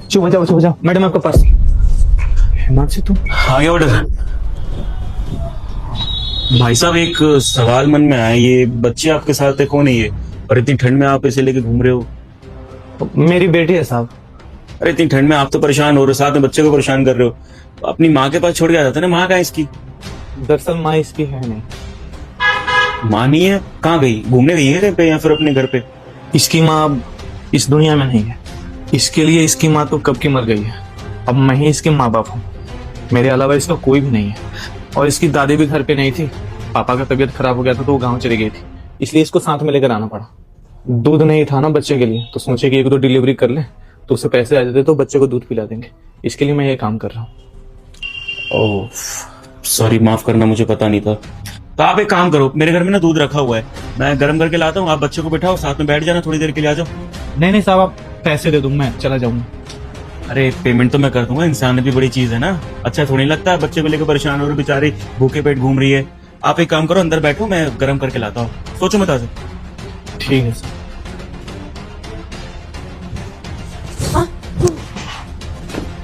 चुप हो जाओ मैडम, आपका पर्स। हिमांशु तुम आ गया ऑर्डर। भाई साहब एक सवाल मन में आया, ये बच्चे आपके साथ है कौन है ये, और इतनी ठंड में आप इसे लेके घूम रहे हो? मेरी बेटी है साहब। अरे इतनी ठंड में आप तो परेशान हो रहे हो, साथ में बच्चे को परेशान कर रहे हो। तो अपनी माँ के पास छोड़ के आ जाता ना। माँ कहाँ है इसकी? दरअसल माँ इसकी है नहीं। माँ नहीं है? कहाँ गई? घूमने गई है कहीं पे या फिर अपने घर पे? इसकी माँ अब इस दुनिया में नहीं है। इसके लिए इसकी माँ तो कब की मर गई है। अब मैं ही इसके माँ बाप हूँ। मेरे अलावा इसका कोई भी नहीं है। और इसकी दादी भी घर पे नहीं थी। पापा का तबीयत खराब हो गया था तो वो गाँव चली गई थी, इसलिए इसको साथ में लेकर आना पड़ा। दूध नहीं था ना बच्चे के लिए, तो सोचे कि एक दो डिलीवरी कर ले तो उससे पैसे आ जाते तो बच्चे को दूध पिला देंगे। इसके लिए मैं ये काम कर रहा हूँ। ओह सॉरी, माफ करना, मुझे पता नहीं था। तो आप एक काम करो, मेरे घर में ना दूध रखा हुआ है, मैं गर्म करके लाता हूँ, आप बच्चे को बिठाओ, साथ में बैठ जाना, थोड़ी देर के लिए आ जाओ। नहीं साहब, आप पैसे दे दूँ, मैं चला जाऊंगा। अरे पेमेंट तो मैं कर दूंगा, इंसान भी बड़ी चीज है ना। अच्छा थोड़ी लगता है बच्चे को लेकर परेशान हो रहे, बेचारी भूखे पेट घूम रही है। आप एक काम करो, अंदर बैठो, मैं गर्म करके लाता हूँ, सोचो मत। आज ठीक है सर।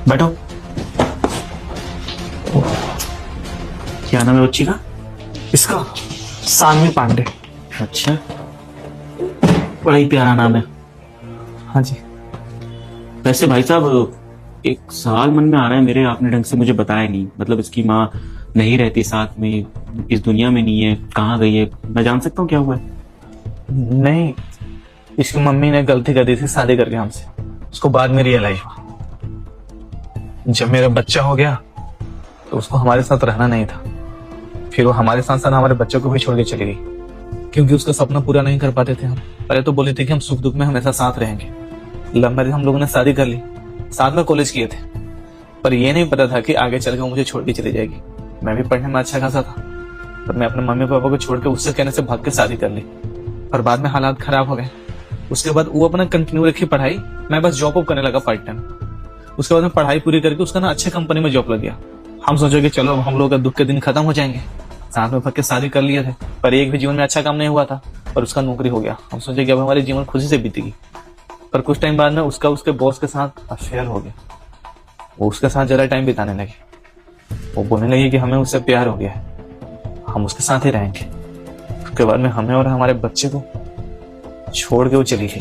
बैठो। क्या नाम है बच्ची का? इसका सानवी पांडे। अच्छा, बड़ा ही प्यारा नाम है। हाँ जी। वैसे भाई साहब एक सवाल मन में आ रहा है मेरे, आपने ढंग से मुझे बताया नहीं। मतलब इसकी माँ नहीं रहती साथ में, इस दुनिया में नहीं है, कहाँ गई है? मैं जान सकता हूँ क्या हुआ है? नहीं, इसकी मम्मी ने गलती कर दी थी शादी करके हमसे। उसको बाद में रियलाइज हुआ। जब मेरा बच्चा हो गया तो उसको हमारे साथ रहना नहीं था। फिर वो हमारे साथ साथ हमारे बच्चों को भी छोड़ के चली गई, क्योंकि उसका सपना पूरा नहीं कर पाते थे हम। पहले तो बोले थे कि हम सुख दुख में हमेशा साथ रहेंगे। लव मैरिज हम लोगों ने शादी कर ली, साथ में कॉलेज किए थे, पर ये नहीं पता था कि आगे चल के वो मुझे छोड़ के चली जाएगी। मैं भी पढ़ने में अच्छा खासा था, पर मैं अपने मम्मी पापा को छोड़ के उससे कहने से भाग के शादी कर ली। पर बाद में हालात खराब हो गए। उसके बाद वो अपना कंटिन्यू रखी पढ़ाई, मैं बस जॉब करने लगा पार्ट टाइम। उसके बाद में पढ़ाई पूरी करके उसका ना अच्छे कंपनी में जॉब लग गया। हम सोचे कि चलो हम लोग का दुख के दिन खत्म हो जाएंगे, साथ में भाग के शादी कर लिए थे। पर एक भी जीवन में अच्छा काम नहीं हुआ था, और उसका नौकरी हो गया। हम सोचे कि अब हमारे जीवन खुशी से बीतेगी। पर कुछ टाइम बाद में उसका उसके बॉस के साथ अफेयर हो गया। वो उसके साथ ज्यादा टाइम बिताने लगे। वो बोलने लगी कि हमें उससे प्यार हो गया है, हम उसके साथ ही रहेंगे। उसके बाद में हमें और हमारे बच्चे को छोड़ के वो चली गई।